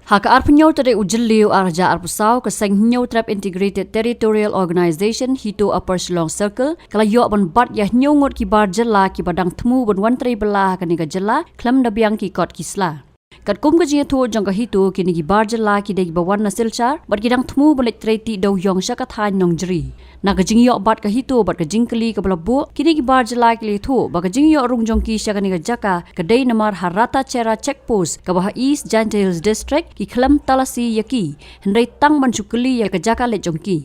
Haka arpenyo tadi ujeliu arja arpusau keseng nyo trap integrated territorial organization hito upper Shillong circle kala yo ban bat ya nyongot ki bar jela ki badang temu ban wantri belah kaniga jela klam da biang ki kot kisla. Kat kum ka jinga tho jangka hito kini ki bar jela ki degi bawan na silchar bat kidang temu balik treti dau yong syaka tha nong jeri. Na ka jing yo bat ka hito bat ka jing kali ka balabu kini ki bar jela ki le tho ba ka jing yo rung jong ki syaka niga jaka kedai namar harata cera checkpost ka bah East Giant Hills district ki klam talasi yaki hendai tang ban chukli ya ka jaka le jongki.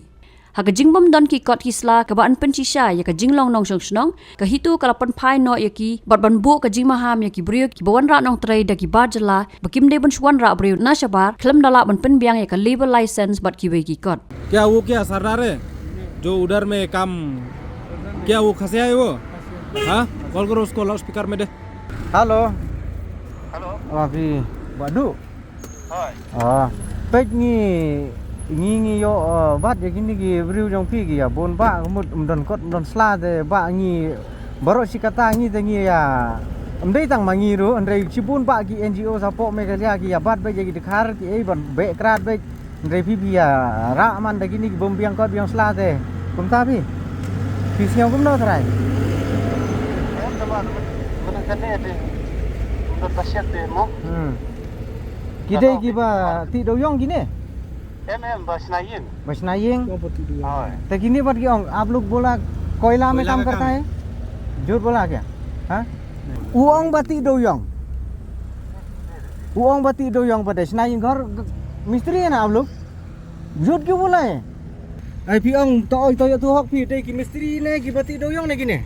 Haka jing bom don ki kot kisla ka baan pencisa ya ka jing long nong snong ka hitu kala pan pai no yaki bat ban bu ka jing maham yaki brio ki bawan ra nong trai da ki barjala bakim de ban swan ra brio na shabar klam dala ban pen biang ya ka labor license bat ki we ki kot क्या वो क्या सरदार है जो उधर में काम क्या वो खसे है वो हाँ कॉल करो उसको लाउड स्पीकर में दे Halo. Halo. Api Badu. Hai. Pek ni yo bat ya kini ki briu jong pi ki ya bon ba mut don kot don sla de ba ni baro sikata ni de ni ya amdei tang mangi ru andrei chipun ba ki NGO sapo me ka ki ya bat be ki dikhar ki ei ban be krat be andrei pi ya ra man de kini ki bom biang kot biang sla de kum ta pi siang kum no thrai Em teman-teman menangkannya ada untuk pasien demo. Kidai ki ba ti do yong gini Em बस नहीं bas naying Hai. तो कितनी बार क्या आप लोग बोला कोयला में काम करता है झूठ बोला क्या हाँ uang bati doyong uang bati doyong pada senayin घर मिस्त्री है ना आप लोग झूठ क्यों बोला है आई फिर ông तो tu hok phi đây ki mistri ne ki bati doyong ne gini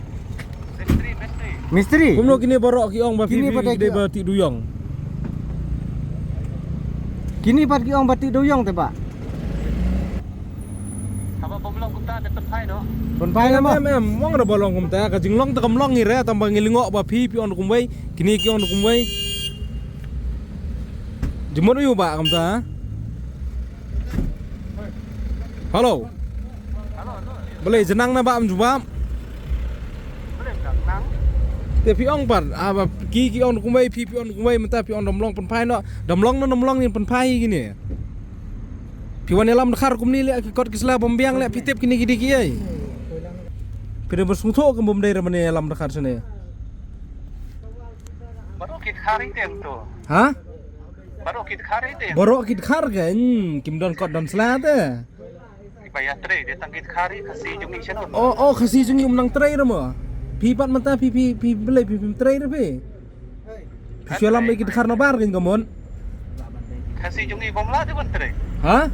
mistri Kumno kini borok ki ong ba Kini fi pada de ki- ba ti duyong kini pat ki ông bati doyong te pak Apa pemulung kita ada tempat no? pun pai lah mah em mong na bolong kum ta ka jinglong ta kamlong ni re tambang ngilingok ba fi on kum wei kini ki on kum wei jemot yu ba kam ta halo boleh jenang na ba am jubam Boleh tak nang? te pi ong pat ba ki on kum wei fi on kum wei menta pi on domlong pen pai no domlong no domlong ni pen pai gini pi wan elam khar kum ni le ki kot kisla bombiang le pi tep kini gidi ki ai pi de bersung tho kum bom dai ramane elam khar sene Baru kita hari tem tu. ha Baru kita hari tem. borok kit khar kan kim don kot don sla te Dibayar tre dia tang kita hari kasih jungi channel. oh khasi jung yum nang trai ramo pi pat mata pi belai pi trai re pe pi selam mai kit khar na bar kan gamon Kasih jungi bomla tu pun tre. ha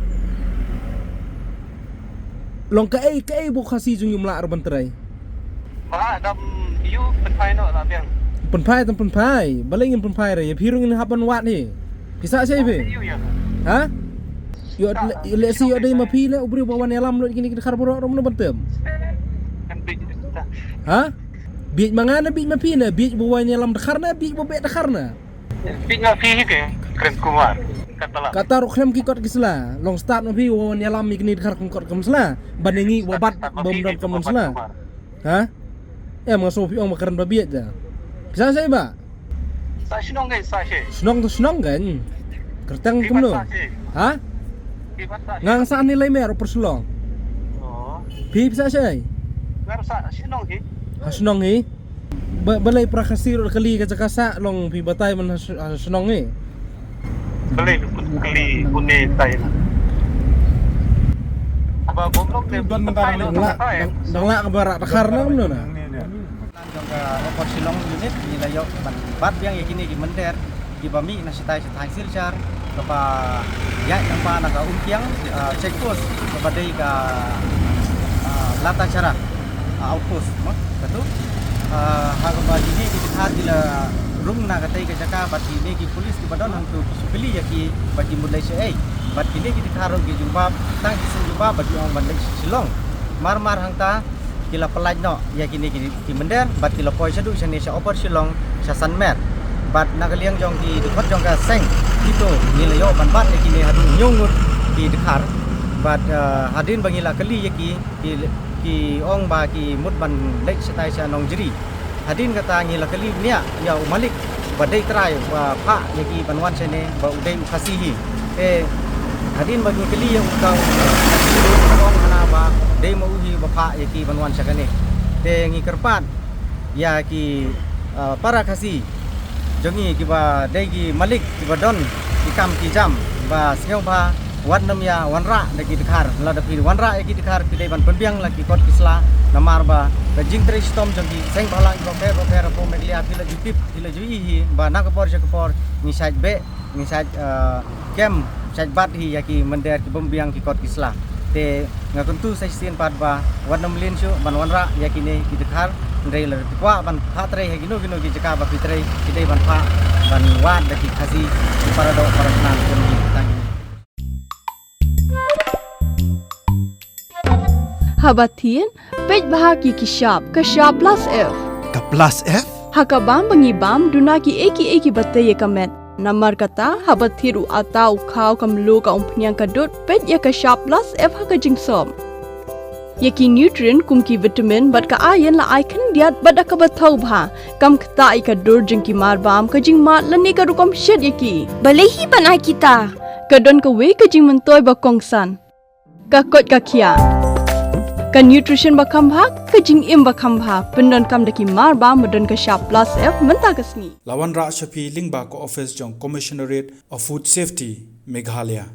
long ka ai bu khasi jung yum la ar ban trai Ba dam you penpai no lah biang. pen phai tam pen phai balai ngin pen phai re ya pirung ni haban wat ni bisa sai pe You ya. ha yo le si yo dai ma pi le ubri bawan elam lo kini kit khar borok rom no bantem Kan biji kita. ha bij mangana bij ma pi na bij bawan elam khar na bij bo be khar na Biji fi ke keren kumar. Katalah. kata roklem ki kot kisla long start ma pi bawan elam mi kini khar kum kot kam sla banengi wabat bom dam kam sla ha ngaso pi ong makaran babiat ja bisa sai ba Sa sinong ke sa she. senong kan kertang kum lo ha Kibat sa. ngang sa nilai mer perselong Oh. pi bisa sai Baru sa sinong ke. Hasunong ni balai prakasir kali ka kasa long pi batay man hasunong ni Boleh kali une tay na. Aba bomlok de penpai no. dang la ka barak takar na no na Jong ka opor silong unit nila yo bat biang ya kini ki mender di bami na sitai silchar kapa ya nampa na ka umpiang check post kapa dei ka lata cara outpost mo katu ha ka ini ki hadila rung na ka tei ka jaka bat ini ki polis ki badon hang tu supili ya ki bat di mulai se ai bat ini ki dikharo ki jumpa tang ki jumpa bat yang bandai silong mar hang ta kila pelaj no ya kini ki mender bat kila poi sadu sani sa opor silong sa sanmer bat nagaliang jong ki dikot jong ka seng itu nila yo ban bat ya kini hadu nyungur ki dikhar bat hadin bangila kali ya ki ong ba ki mut ban lek setai sa nong jeri hadin kata ngila kali nia ya malik badai trai wa pha ya ki banwan sene ba udai khasihi hadin bagi kali yang kau orang hanaba dei mau uhi bapa yaki banwan sakane te ngi kerpat ya ki para kasi jongi ki ba dei ki malik ki ba don ki kam ki jam ba sngeu ba wan nam ya wan ra de ki dikhar la da pi wan ra yaki dikhar ki dei ban penbiang la ki kot kisla namar ba da jing tre stom jongi seng bala ki ba pe po meglia pi la jipip pi la jui hi ba nakapor jakapor ni saj be ni saj kem saj bat hi yaki mender ki bombiang ki kot kisla te ngakuntu sai sien pat ba wan lin shu ban wan ra yaki ne ki dikhar ndrei la kwa ban pha tre he gino ki jaka ba pitre ki dei ban pha ban wat da ki khasi para do para nan kun ni tangi Habatin pej bahagi kishap plus F Ka plus F? hakabam bangibam dunaki eki batay kamet Namar kata habat thiru atau kau kamlu ka umpnyang kadut pet ya ka sharp plus F ha ka jingsom. Yaki nutrient kum ki vitamin bat ka iron la icon diat bada ka bathau bha kam kata I ka dur jing ki mar bam ka jing mat la ni ka rukom shed yaki. Balehi panai kita. Ka don ka we ka jing mentoy ba kongsan. Ka kot ka kia. Ka nutrition ba khambha ka jing im ba khambha pendon kam daki mar bam madon ka sharp plus F menta ka sni. Lawan Ra Shafi Lingba ko office jong Commissionerate of Food Safety Meghalaya.